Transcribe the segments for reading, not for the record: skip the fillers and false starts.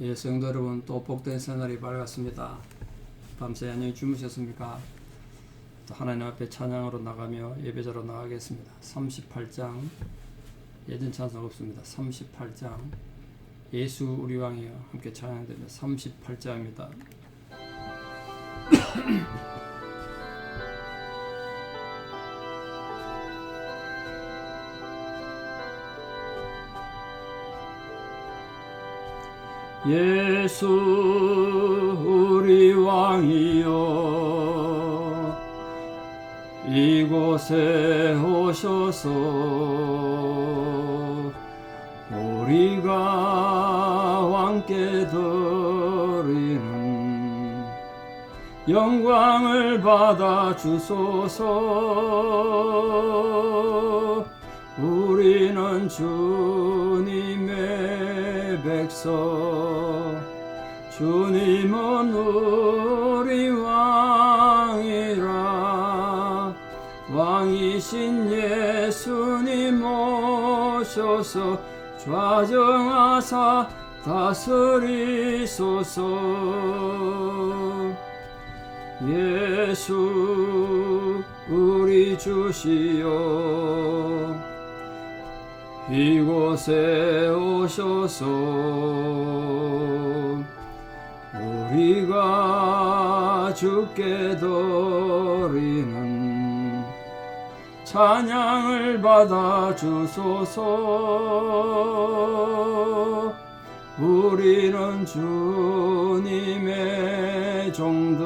예, 성도 여러분, 또 복된 새날이 밝았습니다. 밤새 안녕히 주무셨습니까? 또 하나님 앞에 찬양으로 나가며 예배자로 나가겠습니다. 38장, 예전 찬송 없습니다. 38장, 예수 우리 왕이여 함께 찬양됩니다. 38장입니다. 예수 우리 왕이여 이곳에 오셔서 우리가 왕께 드리는 영광을 받아 주소서. 우리는 주님의 백성, 주님은 우리 왕이라. 왕이신 예수님 오셔서 좌정하사 다스리소서. 예수 우리 주시여 이곳에 오셔서 우리가 주께 드리는 찬양을 받아 주소서. 우리는 주님의 종들,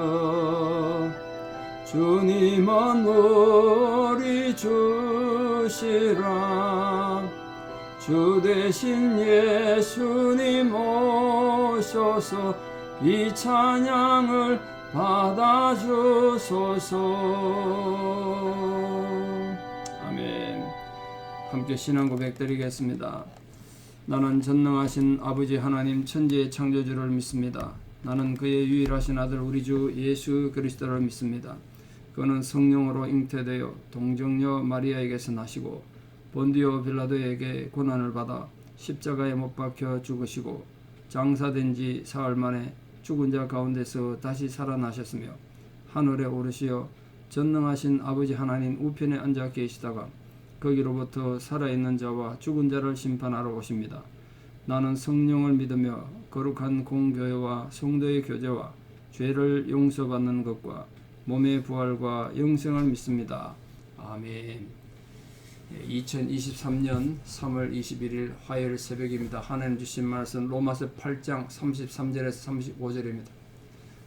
주님은 우리 주시라. 주 대신 예수님 오셔서 이 찬양을 받아주소서. 아멘. 함께 신앙 고백 드리겠습니다. 나는 전능하신 아버지 하나님 천지의 창조주를 믿습니다. 나는 그의 유일하신 아들 우리 주 예수 그리스도를 믿습니다. 그는 성령으로 잉태되어 동정녀 마리아에게서 나시고 본디오 빌라도에게 고난을 받아 십자가에 못 박혀 죽으시고 장사된 지 사흘 만에 죽은 자 가운데서 다시 살아나셨으며 하늘에 오르시어 전능하신 아버지 하나님 우편에 앉아 계시다가 거기로부터 살아있는 자와 죽은 자를 심판하러 오십니다. 나는 성령을 믿으며 거룩한 공교회와 성도의 교제와 죄를 용서받는 것과 몸의 부활과 영생을 믿습니다. 아멘. 2023년 3월 21일 화요일 새벽입니다. 하나님 주신 말씀 로마서 8장 33절에서 35절입니다.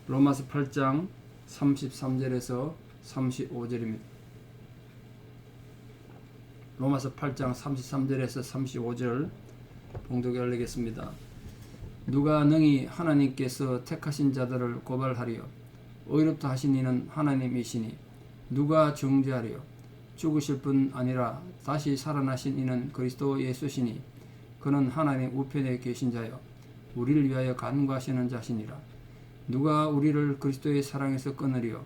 로마서 8장 33절에서 35절입니다. 로마서 8장 33절에서 35절 봉독에 올리겠습니다. 누가 능히 하나님께서 택하신 자들을 고발하리요? 의롭다 하신 이는 하나님이시니 누가 정죄하리요? 죽으실 뿐 아니라 다시 살아나신 이는 그리스도 예수시니 그는 하나님 우편에 계신 자여 우리를 위하여 간구하시는 자시니라. 누가 우리를 그리스도의 사랑에서 끊으리요?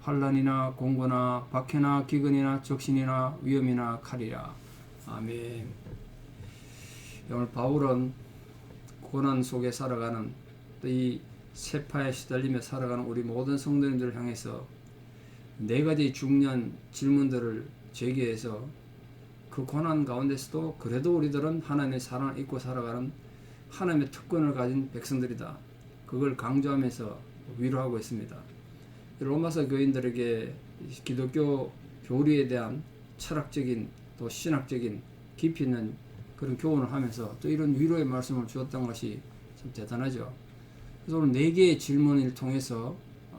환난이나 공고나 박해나 기근이나 적신이나 위험이나 칼이라. 아멘. 오늘 바울은 고난 속에 살아가는 이 세파에 시달리며 살아가는 우리 모든 성도님들을 향해서 네 가지 중요한 질문들을 제기해서 그 고난 가운데서도 그래도 우리들은 하나님의 사랑을 잊고 살아가는 하나님의 특권을 가진 백성들이다. 그걸 강조하면서 위로하고 있습니다. 로마서 교인들에게 기독교 교리에 대한 철학적인 또 신학적인 깊이 있는 그런 교훈을 하면서 또 이런 위로의 말씀을 주었던 것이 참 대단하죠. 그래서 오늘 4개의 질문을 통해서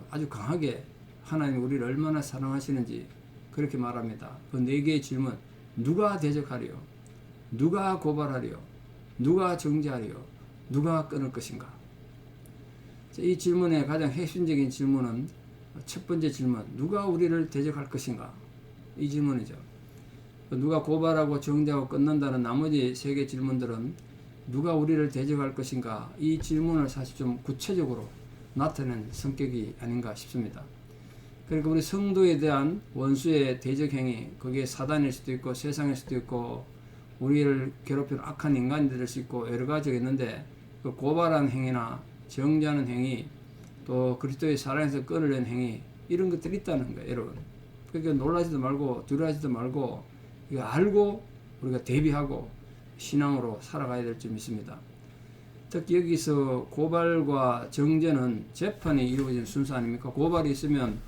아주 강하게 하나님 우리를 얼마나 사랑하시는지 그렇게 말합니다. 그 4개의 질문, 누가 대적하리요? 누가 고발하리요? 누가 정죄하리요? 누가 끊을 것인가? 이 질문의 가장 핵심적인 질문은 첫 번째 질문, 누가 우리를 대적할 것인가? 이 질문이죠. 누가 고발하고 정죄하고 끊는다는 나머지 3개 질문들은 누가 우리를 대적할 것인가? 이 질문을 사실 좀 구체적으로 나타낸 성격이 아닌가 싶습니다. 그러니까 우리 성도에 대한 원수의 대적 행위, 그게 사단일 수도 있고 세상일 수도 있고 우리를 괴롭히는 악한 인간이 될 수 있고 여러 가지가 있는데 그 고발한 행위나 정죄하는 행위, 또 그리스도의 사랑에서 끊어낸 행위, 이런 것들이 있다는 거예요, 여러분. 그러니까 놀라지도 말고 두려워하지도 말고 이거 알고 우리가 대비하고 신앙으로 살아가야 될 점 있습니다. 특히 여기서 고발과 정죄는 재판이 이루어진 순서 아닙니까? 고발이 있으면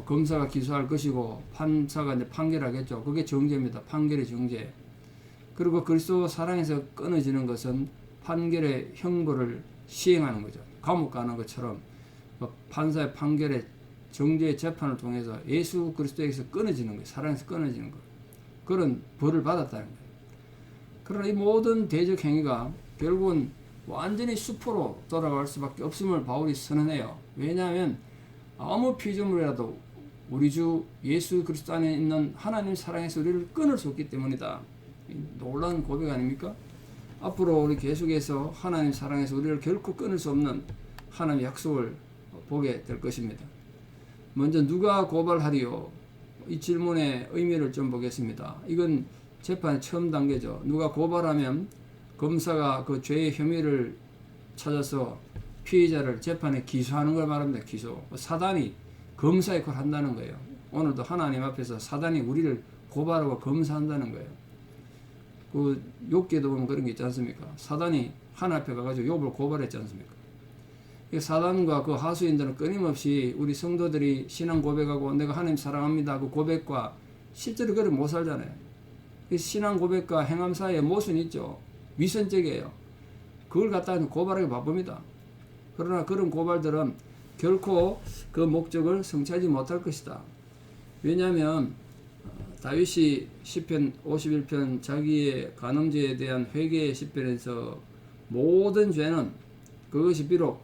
검사가 기소할 것이고 판사가 이제 판결하겠죠. 그게 정죄입니다. 판결의 정죄. 그리고 그리스도 사랑에서 끊어지는 것은 판결의 형벌을 시행하는 거죠. 감옥 가는 것처럼 판사의 판결의 정죄의 재판을 통해서 예수 그리스도에게서 끊어지는 거예요. 사랑에서 끊어지는 거. 그런 벌을 받았다는 거예요. 그러나 이 모든 대적 행위가 결국은 완전히 수포로 돌아갈 수밖에 없음을 바울이 선언해요. 왜냐하면 아무 피조물이라도 우리 주 예수 그리스도 안에 있는 하나님 사랑에서 우리를 끊을 수 없기 때문이다. 놀라운 고백 아닙니까? 앞으로 우리 계속해서 하나님 사랑에서 우리를 결코 끊을 수 없는 하나님의 약속을 보게 될 것입니다. 먼저 누가 고발하리요? 이 질문의 의미를 좀 보겠습니다. 이건 재판의 처음 단계죠. 누가 고발하면 검사가 그 죄의 혐의를 찾아서 피의자를 재판에 기소하는 걸 말합니다. 기소. 사단이 검사 역할을 한다는 거예요. 오늘도 하나님 앞에서 사단이 우리를 고발하고 검사한다는 거예요. 그 욥기에도 보면 그런 게 있지 않습니까? 사단이 하나님 앞에 가가지고 욥을 고발했지 않습니까? 사단과 그 하수인들은 끊임없이 우리 성도들이 신앙 고백하고 내가 하나님 사랑합니다 그 고백과 실제로 그렇게 못 살잖아요. 신앙 고백과 행함 사이에 모순이 있죠. 위선적이에요. 그걸 갖다가 고발하기 바쁩니다. 그러나 그런 고발들은 결코 그 목적을 성취하지 못할 것이다. 왜냐하면 다윗이 시편 51편 자기의 간음죄에 대한 회개의 시편에서 모든 죄는 그것이 비록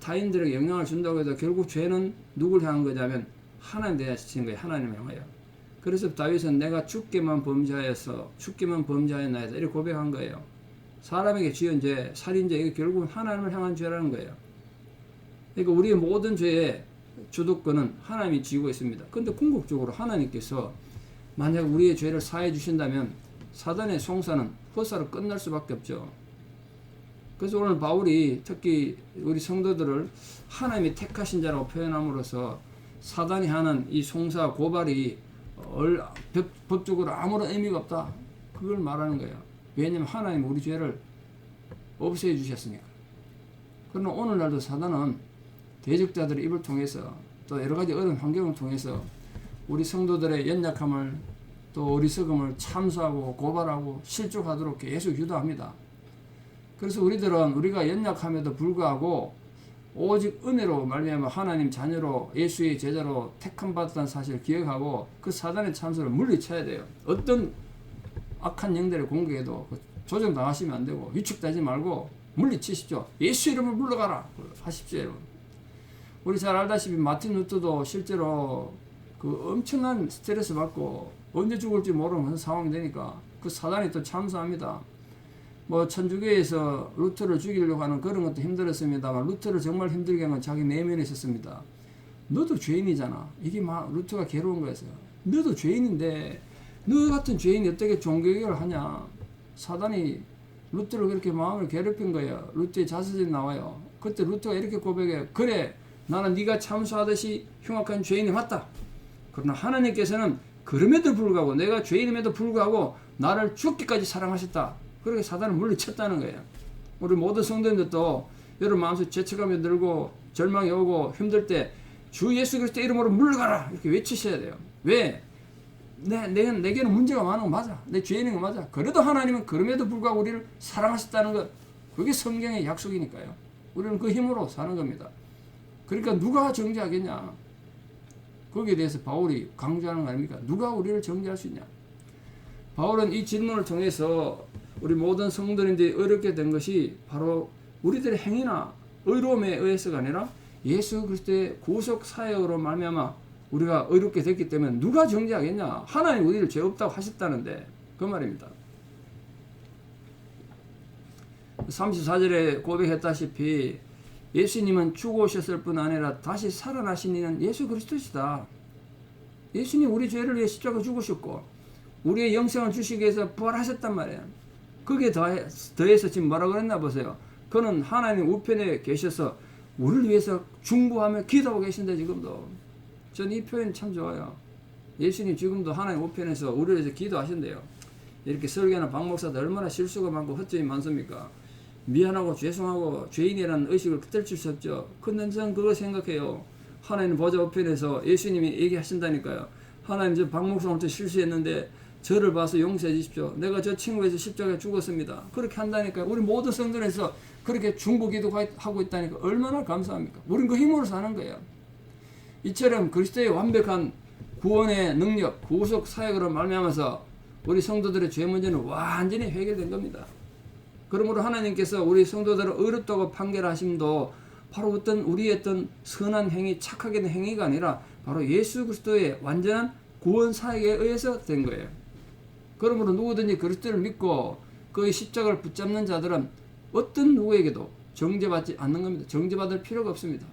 타인들에게 영향을 준다고 해도 결국 죄는 누굴 향한 거냐면 하나님 대하신 거예요. 하나님을 향하여. 그래서 다윗은 내가 주께만 범죄하였나이다 이렇게 고백한 거예요. 사람에게 지은 죄, 살인죄 이게 결국은 하나님을 향한 죄라는 거예요. 그러니까 우리의 모든 죄의 주도권은 하나님이 지고 있습니다. 그런데 궁극적으로 하나님께서 만약 우리의 죄를 사해 주신다면 사단의 송사는 허사로 끝날 수밖에 없죠. 그래서 오늘 바울이 특히 우리 성도들을 하나님이 택하신 자라고 표현함으로써 사단이 하는 이 송사 고발이 법적으로 아무런 의미가 없다. 그걸 말하는 거예요. 왜냐하면 하나님 우리 죄를 없애 주셨으니까. 그러나 오늘날도 사단은 대적자들의 입을 통해서 또 여러 가지 어려운 환경을 통해서 우리 성도들의 연약함을 또 어리석음을 참수하고 고발하고 실족하도록 계속 유도합니다. 그래서 우리들은 우리가 연약함에도 불구하고 오직 은혜로 말미암아 하나님 자녀로 예수의 제자로 택함 받았다는 사실을 기억하고 그 사단의 참수를 물리쳐야 돼요. 어떤 악한 영들의 공격에도 조정당하시면 안 되고 위축되지 말고 물리치십시오. 예수 이름을 물러가라 하십시오. 여러분. 우리 잘 알다시피 마틴 루터도 실제로 그 엄청난 스트레스 받고 언제 죽을지 모르는 그런 상황이 되니까 그 사단이 또 참수합니다. 뭐 천주교에서 루터를 죽이려고 하는 그런 것도 힘들었습니다만 루터를 정말 힘들게 한 건 자기 내면에 있었습니다. 너도 죄인이잖아. 이게 막 루터가 괴로운 거였어요. 너도 죄인인데 너 같은 죄인이 어떻게 종교개혁을 하냐. 사단이 루터를 그렇게 마음을 괴롭힌 거예요. 루터의 자서전이 나와요. 그때 루터가 이렇게 고백해요. 그래 나는 네가 참수하듯이 흉악한 죄인이 맞다. 그러나 하나님께서는 그럼에도 불구하고 내가 죄인임에도 불구하고 나를 죽기까지 사랑하셨다. 그렇게 사단을 물리쳤다는 거예요. 우리 모든 성도님들도 여러분 마음속에 죄책감이 들고 절망이 오고 힘들 때 주 예수 그리스도 이름으로 물러가라 이렇게 외치셔야 돼요. 왜? 내게는 문제가 많은 거 맞아. 내 죄인인 거 맞아. 그래도 하나님은 그럼에도 불구하고 우리를 사랑하셨다는 것. 그게 성경의 약속이니까요. 우리는 그 힘으로 사는 겁니다. 그러니까 누가 정죄하겠냐. 거기에 대해서 바울이 강조하는 거 아닙니까? 누가 우리를 정죄할 수 있냐. 바울은 이 질문을 통해서 우리 모든 성도님들이 어렵게 된 것이 바로 우리들의 행위나 의로움에 의해서가 아니라 예수 그리스도의 구속 사역으로 말미암아 우리가 의롭게 됐기 때문에 누가 정죄하겠냐. 하나님 우리를 죄 없다고 하셨다는데 그 말입니다. 34절에 고백했다시피 예수님은 죽어오셨을 뿐 아니라 다시 살아나신 이는 예수 그리스도시다. 예수님 우리 죄를 위해 십자가 죽으셨고 우리의 영생을 주시기 위해서 부활하셨단 말이에요. 거기에 더해서 지금 뭐라고 그랬나 보세요. 그는 하나님 우편에 계셔서 우리를 위해서 중보하며 기도하고 계신데 지금도. 전 이 표현 참 좋아요. 예수님 지금도 하나님 우편에서 우리를 위해서 기도하신대요. 이렇게 설교하는 박 목사도 얼마나 실수가 많고 허점이 많습니까? 미안하고 죄송하고 죄인이라는 의식을 떨칠 수 없죠. 근데 저는 그거 생각해요. 하나님 보좌 우편에서 예수님이 얘기하신다니까요. 하나님 저 박 목사 엄청 실수했는데 저를 봐서 용서해 주십시오. 내가 저 친구에서 십자가에 죽었습니다. 그렇게 한다니까요. 우리 모든 성전에서 그렇게 중보 기도하고 있다니까 얼마나 감사합니까? 우린 그 힘으로 사는 거예요. 이처럼 그리스도의 완벽한 구원의 능력, 구속 사역으로 말미암아서 우리 성도들의 죄 문제는 완전히 해결된 겁니다. 그러므로 하나님께서 우리 성도들을 의롭다고 판결하심도 바로 어떤 우리의 어떤 선한 행위, 착하게 된 행위가 아니라 바로 예수 그리스도의 완전한 구원 사역에 의해서 된 거예요. 그러므로 누구든지 그리스도를 믿고 그의 십자가를 붙잡는 자들은 어떤 누구에게도 정죄받지 않는 겁니다. 정죄받을 필요가 없습니다.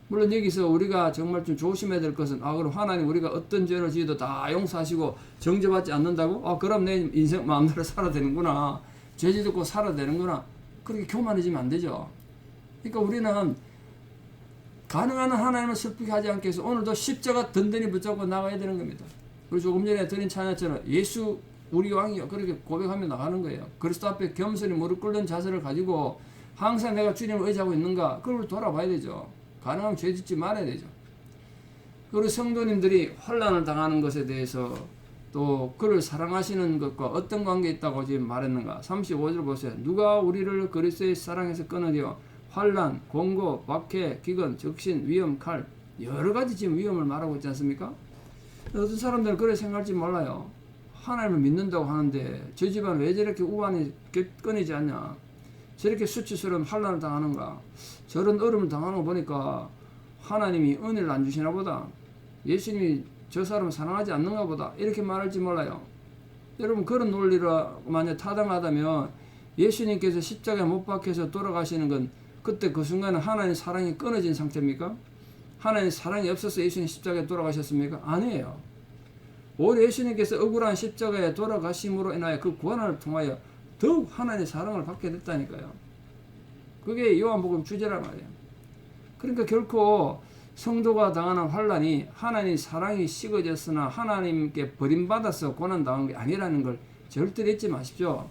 물론 여기서 우리가 정말 좀 조심해야 될 것은 그럼 하나님 우리가 어떤 죄를 지어도 다 용서하시고 정죄받지 않는다고? 그럼 내 인생 마음대로 살아야 되는구나. 죄 짓고 살아야 되는구나. 그렇게 교만해지면 안 되죠. 그러니까 우리는 가능한 한 하나님을 슬프게 하지 않기 위해서 오늘도 십자가 든든히 붙잡고 나가야 되는 겁니다. 그리고 조금 전에 드린 찬양처럼 예수 우리 왕이요 그렇게 고백하며 나가는 거예요. 그리스도 앞에 겸손히 무릎 꿇는 자세를 가지고 항상 내가 주님을 의지하고 있는가 그걸 돌아봐야 되죠. 가능하면 죄 짓지 말아야 되죠. 그리고 성도님들이 환난을 당하는 것에 대해서 또 그를 사랑하시는 것과 어떤 관계 있다고 지금 말했는가. 35절 보세요. 누가 우리를 그리스도의 사랑에서 끊으려 환난, 공고, 박해, 기근, 적신, 위험, 칼 여러 가지 지금 위험을 말하고 있지 않습니까? 어떤 사람들은 그래 생각할지 몰라요. 하나님을 믿는다고 하는데 저 집안 왜 저렇게 우환이 끊이지 않냐. 저렇게 수치스러운 환난을 당하는가. 저런 어려움을 당하는 거 보니까 하나님이 은혜를 안 주시나 보다. 예수님이 저 사람을 사랑하지 않는가 보다. 이렇게 말할지 몰라요. 여러분 그런 논리를 만약 타당하다면 예수님께서 십자가에 못 박혀서 돌아가시는 건 그때 그 순간에 하나님의 사랑이 끊어진 상태입니까? 하나님의 사랑이 없어서 예수님 십자가에 돌아가셨습니까? 아니에요. 오히려 예수님께서 억울한 십자가에 돌아가심으로 인하여 그 구원을 통하여 더욱 하나님의 사랑을 받게 됐다니까요. 그게 요한복음 주제란 말이에요. 그러니까 결코 성도가 당하는 환난이 하나님의 사랑이 식어졌으나 하나님께 버림받아서 고난당한 게 아니라는 걸 절대 잊지 마십시오.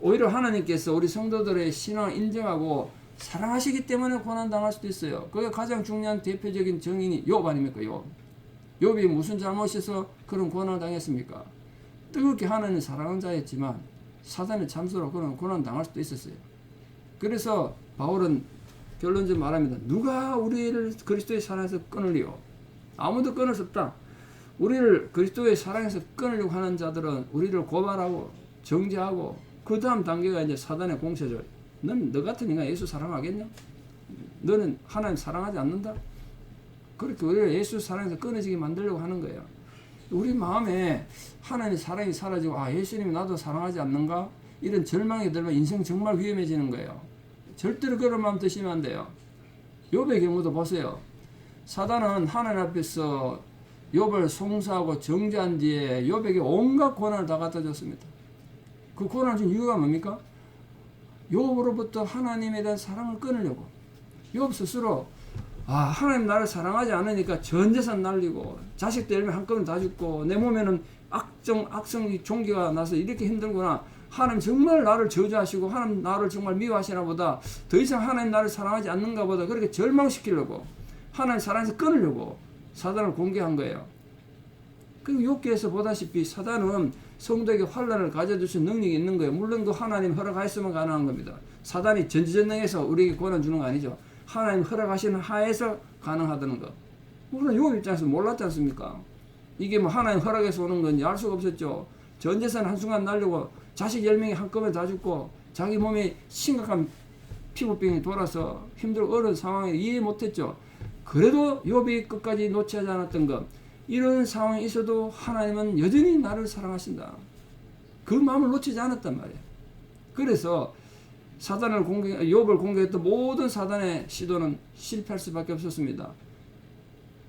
오히려 하나님께서 우리 성도들의 신앙을 인정하고 사랑하시기 때문에 고난당할 수도 있어요. 그게 가장 중요한 대표적인 정인이 욥 아닙니까? 욥이 무슨 잘못에서 그런 고난을 당했습니까? 뜨겁게 하나님을 사랑하는 자였지만 사단의 참수로 그런 고난당할 수도 있었어요. 그래서 바울은 결론적으로 말합니다. 누가 우리를 그리스도의 사랑에서 끊으리요? 아무도 끊을 수 없다. 우리를 그리스도의 사랑에서 끊으려고 하는 자들은 우리를 고발하고 정죄하고 그 다음 단계가 이제 사단의 공세죠. 넌 너 같은 인간 예수 사랑하겠냐? 너는 하나님 사랑하지 않는다? 그렇게 우리를 예수 사랑에서 끊어지게 만들려고 하는 거예요. 우리 마음에 하나님의 사랑이 사라지고 예수님이 나도 사랑하지 않는가? 이런 절망이 들면 인생 정말 위험해지는 거예요. 절대로 그런 마음 드시면 안 돼요. 욥의 경우도 보세요. 사단은 하나님 앞에서 욥을 송사하고 정죄한 뒤에 욥에게 온갖 고난을 다 갖다 줬습니다. 그 고난을 준 이유가 뭡니까? 욥으로부터 하나님에 대한 사랑을 끊으려고. 욥 스스로 하나님 나를 사랑하지 않으니까 전 재산 날리고 자식들 열매 한꺼번에 다 죽고 내 몸에는 악성이 종기가 나서 이렇게 힘들구나. 하나님 정말 나를 저주하시고 하나님 나를 정말 미워하시나 보다. 더 이상 하나님 나를 사랑하지 않는가 보다. 그렇게 절망시키려고 하나님 사랑에서 끊으려고 사단을 공개한 거예요. 그리고 욥기에서 보다시피 사단은 성도에게 환난을 가져줄 수 있는 능력이 있는 거예요. 물론 그 하나님 허락하였으면 가능한 겁니다. 사단이 전지전능해서 우리에게 권한 주는 거 아니죠. 하나님 허락하시는 하에서 가능하다는 거. 물론 욥 입장에서 몰랐지 않습니까? 이게 뭐 하나님 허락해서 오는 건지 알 수가 없었죠. 전 재산 한순간 날리고 자식 10명이 한꺼번에 다 죽고 자기 몸에 심각한 피부병이 돌아서 힘들고 어려운 상황에 이해 못했죠. 그래도 욥이 끝까지 놓치지 않았던 것. 이런 상황이 있어도 하나님은 여전히 나를 사랑하신다. 그 마음을 놓치지 않았단 말이에요. 그래서 욥을 공격했던 모든 사단의 시도는 실패할 수밖에 없었습니다.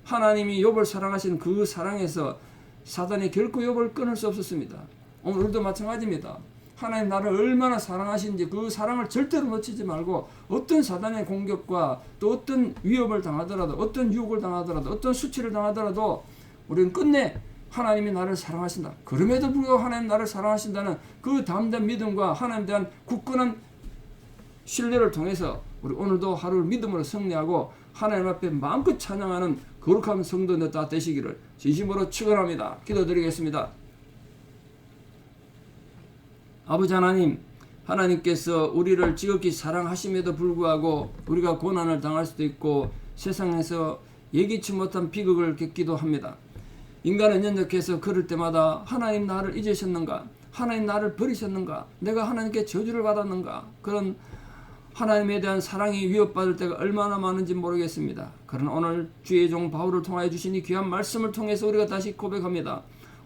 하나님이 욥을 사랑하시는 그 사랑에서 사단이 결코 욥을 끊을 수 없었습니다. 오늘도 마찬가지입니다. 하나님 나를 얼마나 사랑하시는지 그 사랑을 절대로 놓치지 말고 어떤 사단의 공격과 또 어떤 위협을 당하더라도 어떤 유혹을 당하더라도 어떤 수치를 당하더라도 우리는 끝내 하나님이 나를 사랑하신다. 그럼에도 불구하고 하나님 나를 사랑하신다는 그 담대한 믿음과 하나님에 대한 굳건한 신뢰를 통해서 우리 오늘도 하루를 믿음으로 승리하고 하나님 앞에 마음껏 찬양하는 거룩한 성도들 다 되시기를 진심으로 축원합니다. 기도드리겠습니다. 아버지 하나님, 하나님께서 우리를 지극히 사랑하심에도 불구하고 우리가 고난을 당할 수도 있고 세상에서 예기치 못한 비극을 겪기도 합니다. 인간은 연약해서 그럴 때마다 하나님 나를 잊으셨는가? 하나님 나를 버리셨는가? 내가 하나님께 저주를 받았는가? 그런 하나님에 대한 사랑이 위협받을 때가 얼마나 많은지 모르겠습니다. 그러나 오늘 주의 종 바울을 통하여 주신 이 귀한 말씀을 통해서 우리가 다시 고백합니다.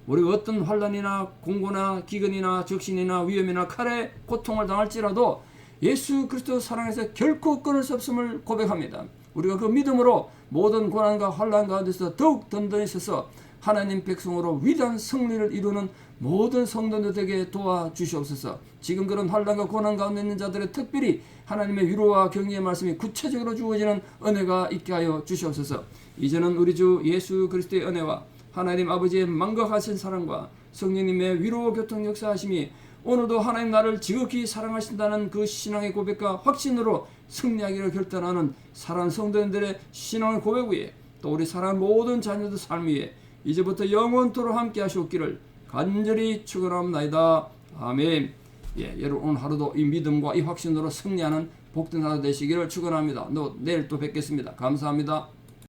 우리가 어떤 환난이나 공고나 기근이나 적신이나 위험이나 칼에 고통을 당할지라도 예수 그리스도 사랑에서 결코 끊을 수 없음을 고백합니다. 우리가 그 믿음으로 모든 고난과 환난 가운데서 더욱 든든히 서서 하나님 백성으로 위대한 승리를 이루는 모든 성도들에게 도와주시옵소서. 지금 그런 환난과 고난 가운데 있는 자들의 특별히 하나님의 위로와 격려의 말씀이 구체적으로 주어지는 은혜가 있게 하여 주시옵소서. 이제는 우리 주 예수 그리스도의 은혜와 하나님 아버지의 망각하신 사랑과 성령님의 위로 교통 역사하심이 오늘도 하나님 나를 지극히 사랑하신다는 그 신앙의 고백과 확신으로 승리하기를 결단하는 사랑하는 성도님들의 신앙의 고백 위에 또 우리 사랑하는 모든 자녀들 삶 위에 이제부터 영원토록 함께 하시옵기를 간절히 축원합니다. 아멘. 여러분 오늘 하루도 이 믿음과 이 확신으로 승리하는 복된 하루 되시기를 축원합니다. 내일 또 뵙겠습니다. 감사합니다.